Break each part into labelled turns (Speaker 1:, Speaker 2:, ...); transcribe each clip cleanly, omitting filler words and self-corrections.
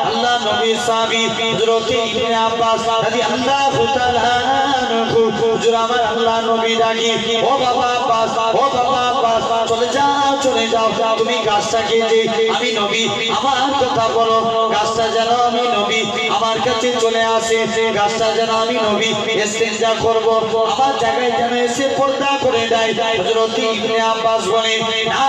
Speaker 1: আল্লাহ নবী সাহাবী হযরত ইবনে আব্বাস রাদিয়াল্লাহু তাআলা আনহু হুজুর আমার আল্লাহ নবী ডাকি ও বাবা আব্বাস চলে যাও তুমি গাছটাকে যে আমি নবী আমার কথা বলো গাছটা যেন আমি নবী আমার কাছে চলে আসে গাছটা যেন আমি নবী ইস্তেনজা করব আমার জায়গায় যেন এসে পর্দা করে দেয় হযরত ইবনে আব্বাস বলে না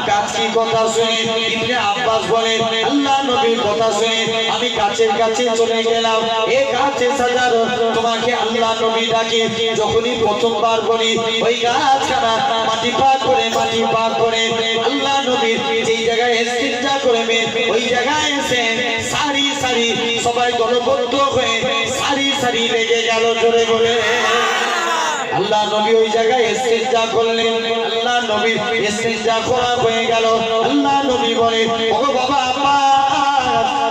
Speaker 1: গাছ কি কথা শুনে ইবনে আব্বাস বলে আল্লাহ নবীর কথা শুনে আমি গাছের কাছে চলে গেলাম এই গাছে সাজারো তোমাকে আল্লাহ নবী ডাকে যখনই প্রথমবার বলি ওই গাছখানা মাটি পাক করে আল্লাহ নবী যেই জায়গায় ইস্তিনজা করবে ওই জায়গায় এসে সারি সবাই দলবদ্ধ হয়ে সারি লেগে গেল জোরে বলে আল্লাহ নবী ওই জায়গায় ইস্তিনজা করলেন আল্লাহ নবী ইস্তিনজা করা হয়ে গেল আল্লাহ নবী বলে ও বাবা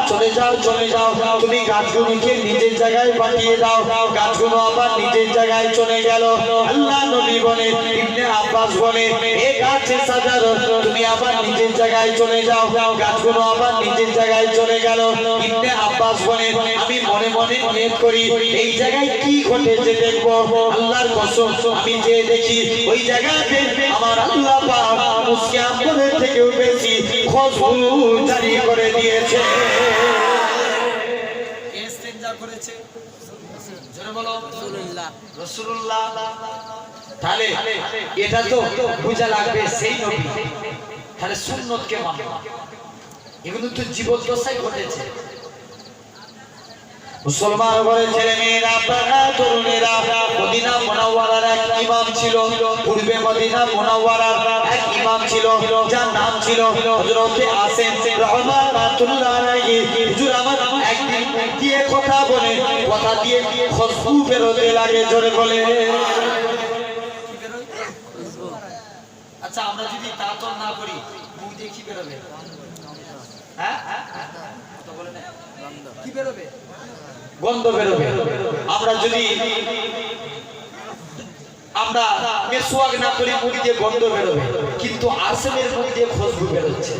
Speaker 1: চলে যাও তুমি গাছগুলোকে নিজের জায়গায় পাঠিয়ে দাও গাছগুলো আবার নিজের জায়গায় চলে গেল আল্লাহ নবী বলে ইবনে আব্বাস বলে এই গাছে সাজারো তুমি আবার নিজের জায়গায় চলে যাও গাছগুলো আবার নিজের জায়গায় চলে গেল ইবনে আব্বাস বলে আমি মনে নিয়ত করি এই জায়গায় কি ঘটেছে দেখবো আল্লাহর কসম আমি যে দেখি ওই জায়গাতে আমার আল্লাহ পাক মুসকে আমরের থেকেও বেশি খুশবু জারি করে দিয়েছে করেছে জোরে বলো রাসূলুল্লাহ তাহলে এটা তো বুঝা লাগবে সেই নবী তাহলে সুন্নতকে মানো এগুলো তো জীবদ্দশায় ঘটেছে মুসলমান ঘরে ছেলে মেয়েরা আপনারা তরুণেরা মদিনা মুনাওয়ারার এক ইমাম ছিল পূর্বে মদিনা মুনাওয়ারার এক ইমাম ছিল যার নাম ছিল হযরত আসেম রাহমাতুল্লাহ আলাইহি হুজুর আমার একদিন দিয়ে কথা দিয়ে খুশবু বেরোতে লাগে জোরে বলে আচ্ছা আমরা যদি তাতন না করি মুখ দিয়ে কি বেরোবে হ্যাঁ তো বলে না কি বেরোবে গন্ধ বেরোবে আমরা যদি আমরা মেসওয়াক না করি মুখ দিয়ে গন্ধ বেরোবে কিন্তু আসেমের মুখ দিয়ে খুশবু বেরোচ্ছে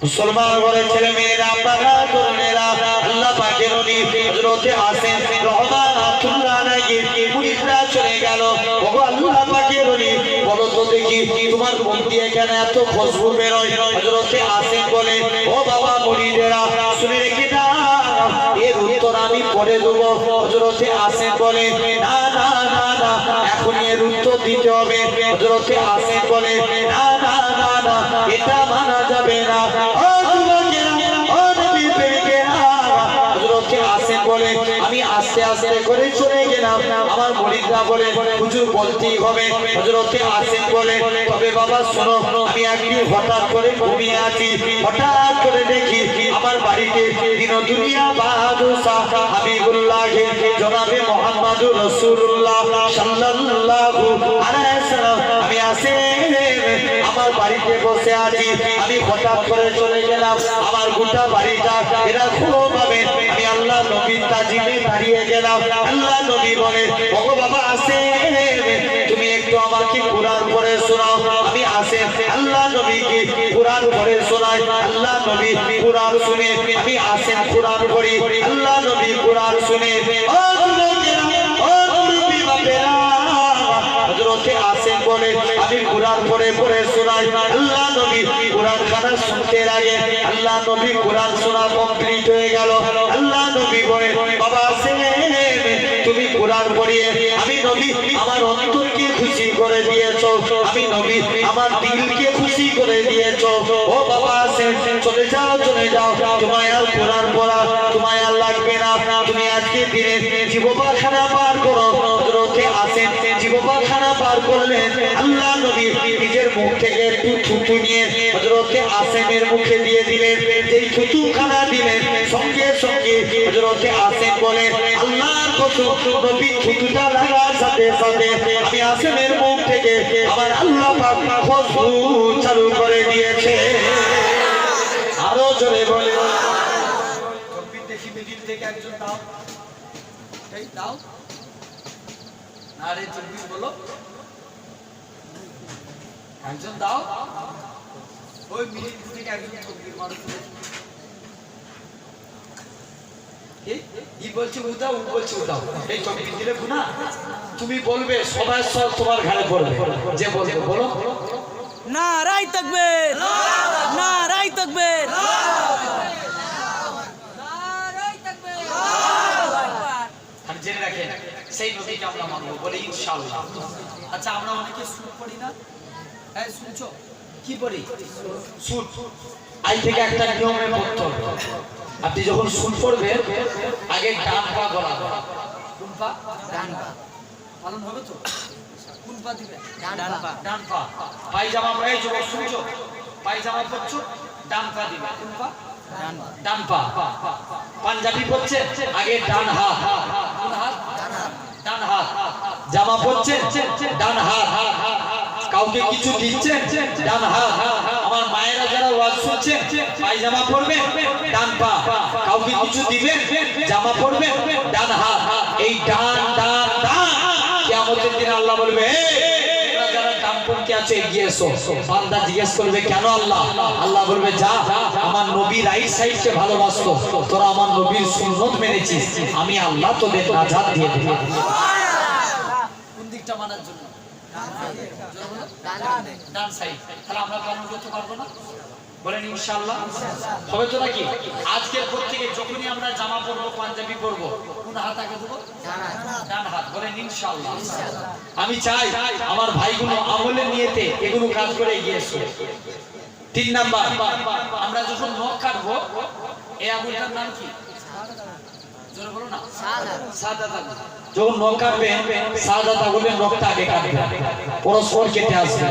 Speaker 1: মুসলমান ঘরের ছেলে মেয়েরা আপনারা তরুণেরা আল্লাহ পাকের নবী হযরত আসেম রাহমাতুল্লাহ আলাইহি মুরিদরা চলে গেল ওগো আল্লাহ পাকের নবী বলো তো দেখি তোমার মুখ দিয়ে কেন এত খুশবু বেরোয় হযরত আসেম বলে ও বাবা মুরিদেরা শুনে রেখে দাও এর উত্তর আমি পরে দেব হযরত আসেম বলে না এখন এর উত্তর দিতে হবে হযরত আসেম বলে না এটা মানা যাবে না বলে আমি আস্তে করে চলে গেলাম আমার মুরিদরা বলে হুজুর বলতেই হবে হযরত আসেম বলে তবে বাবা শোনো আমি একদিন হঠাৎ করে ঘুমিয়ে আছি হঠাৎ করে দেখি আমার বাড়িতে দিন দুনিয়া বাহাদুর শাহ হাবিবুল্লাহ জনাবে মুহাম্মদুর রাসূলুল্লাহ সাল্লাল্লাহু আলাইহি ওয়াসাল্লাম আমি আসে আমার বাড়িতে বসে আছি আমি হঠাৎ করে চলে গেলাম আমার গোটা বাড়িটা এরা খুব ভাবে আমি আল্লাহ নবীর তাজিমে দাঁড়িয়ে গেলাম আল্লাহ নবী বলে ওগো বাবা আসে তুমি একটু আমাকে কুরআন পড়ে শোনাও আমি আসে আল্লাহ নবীকে কুরআন পড়ে শোনাই আল্লাহ নবী কুরআন শুনে আমি আসে কুরআন পড়ি আল্লাহ নবী কুরআন শুনে ও নবী বাপেরা হযরত আসেম বলে আমি কুরআন পড়ে শোনাই আল্লাহ নবী কুরআন খানা শুনতে লাগে আল্লাহ নবী কুরআন শোনা কমপ্লিট হয়ে গেল আল্লাহ নবী বলে বাবা আসেম তুমি কুরআন পড়িয়ে আমি নবী আমার অন্তরকে খুশি করে দিয়েছো আমি নবী আমার দিলকে খুশি করে দিয়েছো ও বাবা আসেম চলে যাও তোমায় আর কুরআন পড়া তোমায় আর লাগবে না তুমি আজকে দিনে জীববাখানা পার করো হযরত আসেম জীববাখানা পার করলেন আল্লাহ নবী নিজের মুখ থেকে একটু থুতু নিয়ে হযরত আসেমের মুখে দিয়ে দিলেন যেই থুতুখানা দিলেন সঙ্গে হযরত আসেম বলেন আল্লাহর কসম নবী থুতুটা লাগার সাথে আমি আসেমের মুখ থেকে আমার আল্লাহ পাক খুশবু চালু করে দিয়েছে আরো জোরে বলে তকবীর দেখি মিডিল থেকে একজন দাও এই দাও নারে তকবীর বলো একজন দাও
Speaker 2: ওই মিলিটারি থেকে একজন তকবীর মারো ই বলছে উদাও, ও বলছে উদাও, এই তকবীর দিলে গুনাহ? তুমি বলবে সবাই সব তোমার ঘাড়ে পড়বে, যে বলবে বলো
Speaker 3: নারায়ে তাকবীর, নারায়ে তাকবীর,
Speaker 2: আর জেনে রাখেন সেই নবীকে আমরা মানবো বলে ইনশাআল্লাহ। আচ্ছা আমরা অনেকে সুর পড়ি না? হ্যাঁ শুনছো কি পড়ি?
Speaker 1: সুর। আজ থেকে একটা নিয়মে পড়তে হবে। আপনি যখন সুর পড়বেন আগে ডান পা গলাবেন।
Speaker 2: কোন পা? ডান পা। পালন হবে তো? কোন পা দিবে?
Speaker 3: ডান পা।
Speaker 2: ডান পা। পায়জামা পরে যুবক শুনছো? পায়জামা পরছো, ডান পা দিবে। কোন পা?
Speaker 1: ডান পা। পাঞ্জাবি পরছে আগে ডান হাত।
Speaker 2: কোন হাত?
Speaker 1: ডান হাত। জামা পরছে ডান হাত। কাউকে কিছু দিচ্ছেন ডান হাত। আমার মায়েরা যারা ওয়াজ শুনছেন পায়জামা পরবে ডান পা, কাউকে কিছু দিবেন জামা পরবে ডান হাত। এই ডান ডান ডান কিয়ামতের দিন আল্লাহ বলবে যারা ডানপন্থী আছে এগিয়ে এসো। বান্দা জিজ্ঞেস করবে কেন আল্লাহ? আল্লাহ বলবে যা, আমার নবী রাইট সাইডকে ভালোবাসতো, তোরা আমার নবীর সুন্নত মেনেছিস, আমি আল্লাহ তোদের নাজাত দিয়ে দেব।
Speaker 2: কোন দিকটা মানার জন্য? ডান সাইড। তাহলে আমরা পালন করতে পারবো না? বলেন ইনশাআল্লাহ হবে তো নাকি? আজকের পর থেকে যখনই আমরা জামা পরবো, পাঞ্জাবি পরবো, কোন হাত আগে দেবো? ডান হাত। বলেন ইনশাআল্লাহ।
Speaker 1: আমি চাই আমার ভাইগুলো আমলের নিয়েতে এগুলো কাজ করে এগিয়ে এসো। 3 নাম্বার,
Speaker 2: আমরা যখন নখ কাটবো, এই আঙুলটার নাম কি? জোরে বলো না। সাদা আঙুল।
Speaker 1: যখন নখ কাটবেন সাদা আঙুলের নখটা আগে কাটবেন, পরস্পর কেটে আসবে।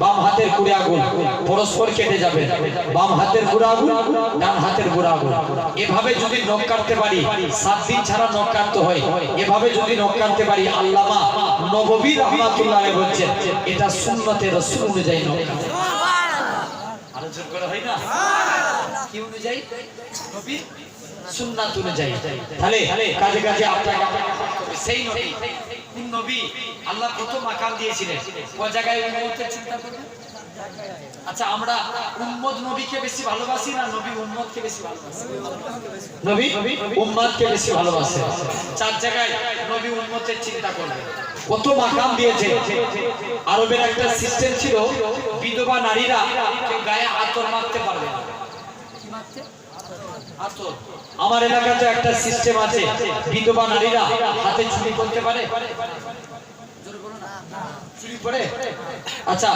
Speaker 1: বাম হাতের কুড়ি আঙুল পরস্পর কেটে যাবে, বাম হাতের বুড়া আঙুল ডান হাতের বুড়া আঙুল। এভাবে যদি নখ কাটতে পারি, 7 দিন ছাড়া নখ কাটতে হয়, এভাবে যদি নখ কাটতে পারি, আল্লামা নববী রাহমাতুল্লাহ আলাইহি বলেছেন এটা সুন্নতে রাসূল অনুযায়ী নখ কাটা।
Speaker 2: আলোচনা করা হয় না? কি অনুযায়ী? নবী
Speaker 1: সুন্নাত অনুযায়ী। তাহলে কাজে কাজে আপনাকে
Speaker 2: সেই নবী। কোন নবী? আল্লাহ প্রথম মাকাম দিয়েছিলেন কোন জায়গায়? উম্মতের চিন্তা করবেন। আচ্ছা আমরা উম্মত নবীকে বেশি ভালোবাসি না নবী উম্মতকে বেশি ভালোবাসি?
Speaker 1: নবী উম্মতকে বেশি ভালোবাসে।
Speaker 2: 4 জায়গায় নবী উম্মতের চিন্তা করবে।
Speaker 1: কত মাকাম দিয়েছে। আরবের একটা সিস্টেম ছিল, বিধবা নারীরা
Speaker 2: কেউ গায়ে আতর মাখতে পারবে না। কি মাখতে? আতর।
Speaker 1: আমার এলাকাতে একটা সিস্টেম আছে, বিধবা নারীরা হাতে চুরি করতে পারে।
Speaker 2: জোরে বলো না।
Speaker 1: চুরি করে? আচ্ছা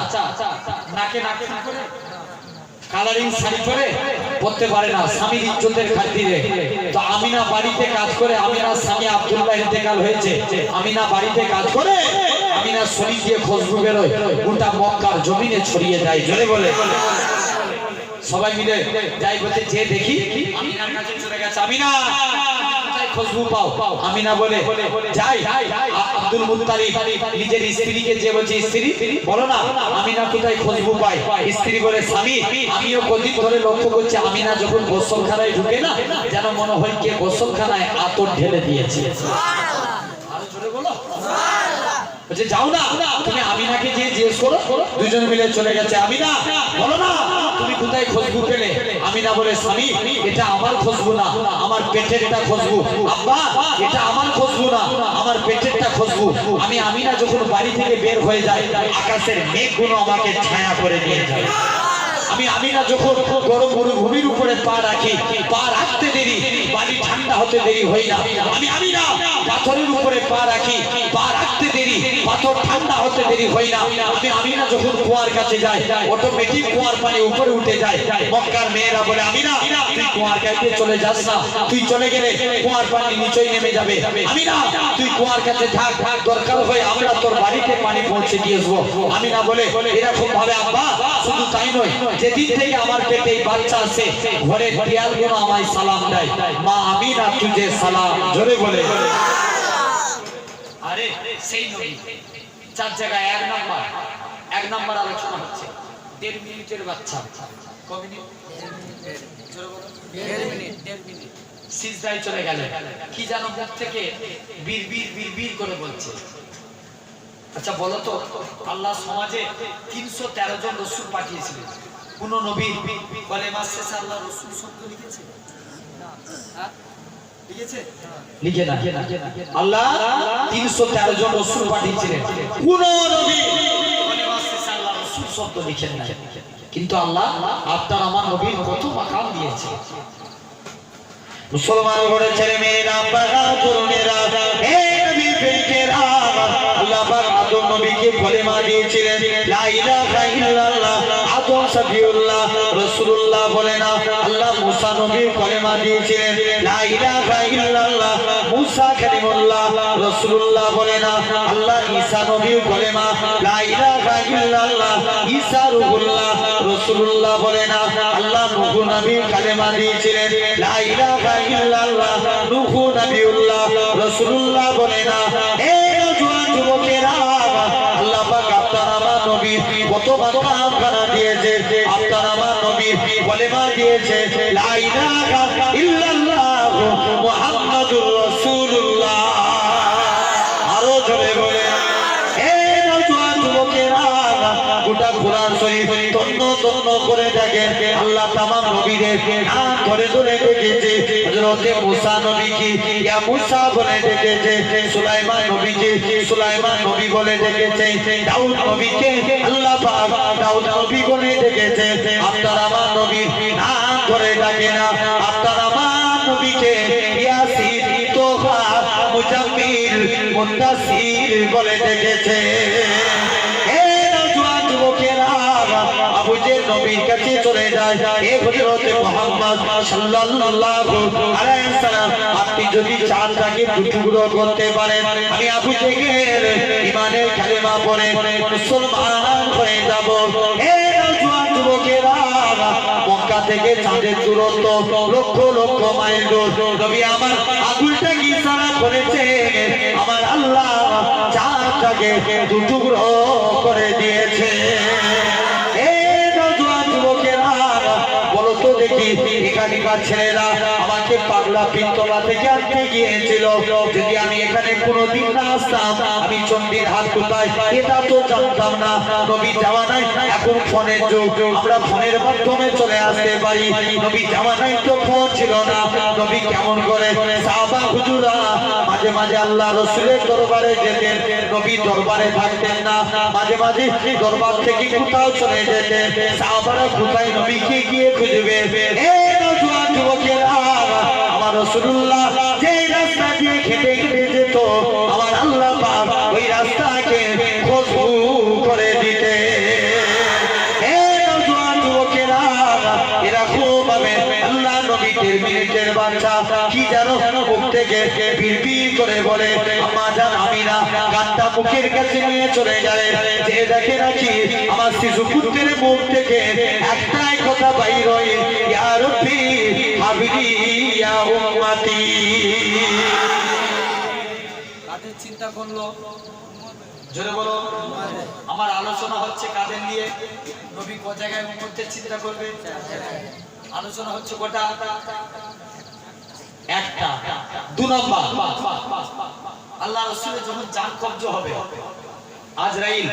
Speaker 1: নাকে নাকে করে কালারিং শাড়ি পরে পরতে পারে না, স্বামীর ইজ্জতের খাতিরে। তো আমিনা বাড়িতে কাজ করে, আমিনার স্বামী আব্দুল্লাহ ইন্তেকাল হয়েছে, আমিনা বাড়িতে কাজ করে, আমিনা শরীর দিয়ে খুশবু বেরোয়, গোটা মক্কার জমিনে ছড়িয়ে যায়। জোরে বলে সবাই মিলে যাই বলতে, যে দেখি
Speaker 2: আমিনার কাছে চলে গেছে,
Speaker 1: আমিনা কোথায় খুশবু পাও? আমিনা বলে যাই আব্দুল মুত্তালিব নিজের স্ত্রীকে যে বলছে, স্ত্রী বলো না আমিনা কোথায় খুশবু পায়? স্ত্রী বলে স্বামী আমিও কদিন ধরে লক্ষ্য করছি, আমিনা যখন গোসলখানায় ঢুকে না, যেন মনে হয় কে গোসলখানায় আতর ঢেলে দিয়েছে।
Speaker 2: আরো জোরে বলো।
Speaker 1: বলছে যাও না, তুমি আমিনাকে যে জিজ্ঞেস করো। দুজন মিলে চলে গেছে, আমিনা বলো না তুমি কোথায় খুশবু পেলে? আমিনা বলে স্বামী এটা আমার খুশবু না, আমার পেটেরটা খুশবু। আব্বা এটা আমার খুশবু না, আমার পেটেরটা খুশবু। আমি আমিনা যখন বাড়ি থেকে বের হয়ে যাই, আকাশের মেঘগুলো আমাকে ছায়া করে নিয়ে যায়। আমি আমিনা যখন গরম মরুভূমির উপরে পা রাখি, পা রাখতে দেরি বাড়ি ঠান্ডা হতে দেরি হয় না। আমি আমিনা পাথরের উপরে পা রাখি, পা রাখতে দেরি পাথর ঠান্ডা হতে দেরি হয় না। আমি আমিনা যখন কুয়ার কাছে যাই, অটোমেটিক কুয়ার পানি উপরে উঠে যায়। মক্কার মেয়েরা বলে আমিনা তুই কুয়ার কাছে চলে যাস না, তুই চলে গেলে কুয়ার পানি নিচেই নেমে যাবে। আমিনা তুই কুয়ার কাছে থাক, দরকার হয় আমরা তোর বাড়িতে পানি পৌঁছে দিয়ে আসবো। আমিনা বলে এরকম ভাবে আব্বা শুধু তাই নয়, যেদিন থেকে আমার পেটে বাচ্চা আছে ঘরে বিড়ালগুলো আমায় সালাম দেয়, মা আমিনা তুঝে সালাম। জোরে বলে
Speaker 2: আরে সেই নবী। 4 জায়গায় 1 নাম্বার আলোচনা হচ্ছে 1.5 মিনিটের বাচ্চা। ক মিনিট? জোরে বলো। 1.5 মিনিট সিজদায় চলে গেল, কি জানো মুখ থেকে বিড়বিড় করে বলছে। আচ্ছা বলো তো, আল্লাহ সমাজে 313 জন রাসূল পাঠিয়েছিলেন, কোন নবী কলেমা শেষে আল্লাহ রাসূল শব্দ লিখেছে? হ্যাঁ লিখেছে?
Speaker 1: লিখে না। আল্লাহ 313 জন রাসূল পাঠিয়েছিলেন, কোন নবী
Speaker 2: কলেমা শেষে আল্লাহ রাসূল
Speaker 1: শব্দ লিখেন না। কিন্তু আল্লাহ আপনার আমার নবীর কত মাকাম দিয়েছে। মুসলমান ঘরে ছেলে মেয়েরা, বাবা তরুণেরা, হে নবীর প্রেমিকেরা, আল্লাহ পাক আদম নবীকে কলেমা দিয়েছিলেন, লা ইলাহা ইল্লাল্লাহ। আদম সফিউল্লাহ রাসূলুল্লাহ বলে না। আল্লাহ মুসা নবীর কলেমা দিয়েছিলেন, লা ইলাহা ইল্লাল্লাহ। মুসা কালিমুল্লাহ রাসূলুল্লাহ বলে না। আল্লাহ ঈসা নবীর কলেমা, লা ইলাহা ইল্লাল্লাহ। ঈসা রূহুল্লাহ রাসূলুল্লাহ বলে না। আল্লাহ নূহ নবীর কলেমা দিয়েছিলেন, লা ইলাহা ইল্লাল্লাহ। নূহ নবিউল্লাহ রাসূলুল্লাহ বলে না। হে নওজোয়ান যুবকেরা, আল্লাহ পাক আপনার আমার নবীর কত মাকাম খানা দিয়েছে। আপনার আমার নবীর কলেমা দিয়েছে, লা ইলাহা ইল্লাল্লাহ মুহাম্মাদুর রাসূলুল্লাহ। আরো জোরে বলে, হে নওজোয়ান যুবকেরা, গোটা কোরআন শরীফ তন্ন তন্ন করে দেখেন, আল্লাহ তামাম নবীদের নাম ধরে ধরে ডেকেছে। হযরতে মুসা নবীকে ইয়া মুসা বলে ডেকেছে, সুলাইমান নবীকে সুলাইমান নবী বলে ডেকেছে, দাউদ নবীকে আল্লাহ পাক দাউদ নবী বলে ডেকেছে। আপনার আমার নবীর নাম ধরে ডাকে না। আপনার আমার নবীকে ইয়াসিন, তোহা, মুজাম্মিল, মুদ্দাসির বলে ডেকেছে। আবু জেহেল নবীর কাছে চলে যায়, হে হযরতে মুহাম্মদ সাল্লাল্লাহু আলাইহি সাল্লাম, আপনি যদি চান তাকে টুকরো করতে পারেন, আমি আবু জেহেল ঈমানের কালেমা পড়ে মুসলমান হয়ে যাব। হে নওজোয়ান যুবকেরা, মক্কা থেকে চাঁদের দূরত্ব লক্ষ লক্ষ মাইল দূর। নবী আমার আগুনটা কি ইশারা করেছে, আমার আল্লাহ চাঁদটাকে টুকরো করে দিয়েছে। এখানকার ছেলেরা আমাকে পাগলা পিস্তলা থেকে আনতে গিয়েছিল। যদি আমি এখানে কোনোদিন না আসতাম, আমি চণ্ডীর হাত কোথায় এটা তো জানতাম না। নবী জামানায় এখন ফোনের যুগ, আমরা ফোনের মাধ্যমে চলে আসতে পারি। নবী জামানায় তো ফোন ছিল না। নবী কেমন করে সাহাবা হুজুরা মাঝে মাঝে আল্লাহ রাসূলের দরবারে যেতেন, নবী দরবারে থাকতেন না। মাঝে মাঝে দরবার থেকে কোথাও চলে যেতেন। সাহাবারা কোথায় নবীকে গিয়ে খুঁজবে। নওজোয়ান যুবকেরা, আমার রাসূলুল্লাহ যে রাস্তা দিয়ে হেঁটে হেঁটে যেত, আমার আল্লাহ পাক ওই রাস্তাকে খুশবু করে দিতে। নওজোয়ান যুবকেরা, এরা খুব ভাবে আল্লাহ নবী 1.5 মিনিটের বাচ্চা কি জানো মুখ থেকে বিড়বিড় করে বলে, আম্মা জান আমিনা গানটা মুখের কাছে নিয়ে চলে যায়, যে দেখে নাকি আমার শিশু পুত্রের মুখ থেকে একটাই কথা বাইর হয়, ইয়া রব্বি হাবিবি ইয়া উম্মতি।
Speaker 2: কাদের চিন্তা করলো? জোরে বলো। আমার আলোচনা হচ্ছে কাদের নিয়ে? নবী কোন জায়গায় উম্মতের চিন্তা করবে? আলোচনা হচ্ছে গোটা একটা। 2 নম্বর, আল্লাহ রাসূলের যখন জান কবজ হবে, আজরাইল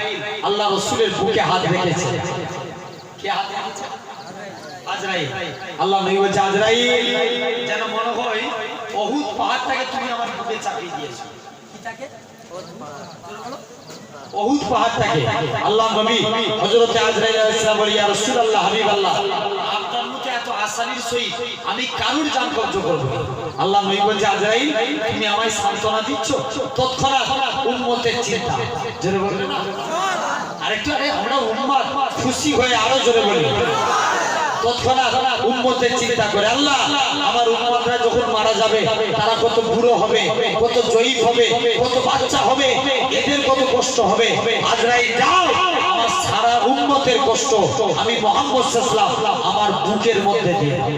Speaker 2: আল্লাহ রাসূলের বুকে হাত রেখেছে। কে হাত রেখেছে? আজরাইল। আল্লাহ নবী বলছে, আজরাইল যেন মনে হয় উহুদ পাহাড়টাকে তুমি আমার বুকে চাপিয়ে দিয়েছো। কি তাকে? উহুদ পাহাড়টাকে। আল্লাহ নবী হযরতে আজরাইল আলাইহিস সালাম বলে, ইয়া রাসূলুল্লাহ, হাবিবাল্লাহ, আপনার মতো এত আসানির সহিত আমি কারুর জান কবজ করব? আল্লাহ নবী বলছে, আজরাইল তুমি আমায় সান্তনা দিচ্ছ? তৎক্ষণাৎ উম্মতের চিন্তা। জোরে বলবেন না? আরেকটু, আরে আমরা উম্মত খুশি হয়ে আরো জোরে বলি। তৎক্ষণাৎ উম্মতের চিন্তা করে, আল্লাহ আমার উম্মতরা যখন মারা যাবে তারা কত বুড়ো হবে, কত জয়ীফ হবে, কত বাচ্চা হবে, এদের কত কষ্ট হবে। আজরাইল যাও, আমার সারা উম্মতের কষ্ট আমি মুহাম্মদ সাল্লাল্লাহু আলাইহি ওয়াসাল্লাম আমার বুকের মধ্যে দিয়ে দাও।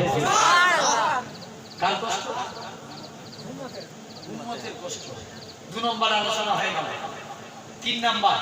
Speaker 2: কার কষ্ট? উম্মতের কষ্ট। 2 নম্বর আলোচনা হয়ে গেল। 3 নম্বর,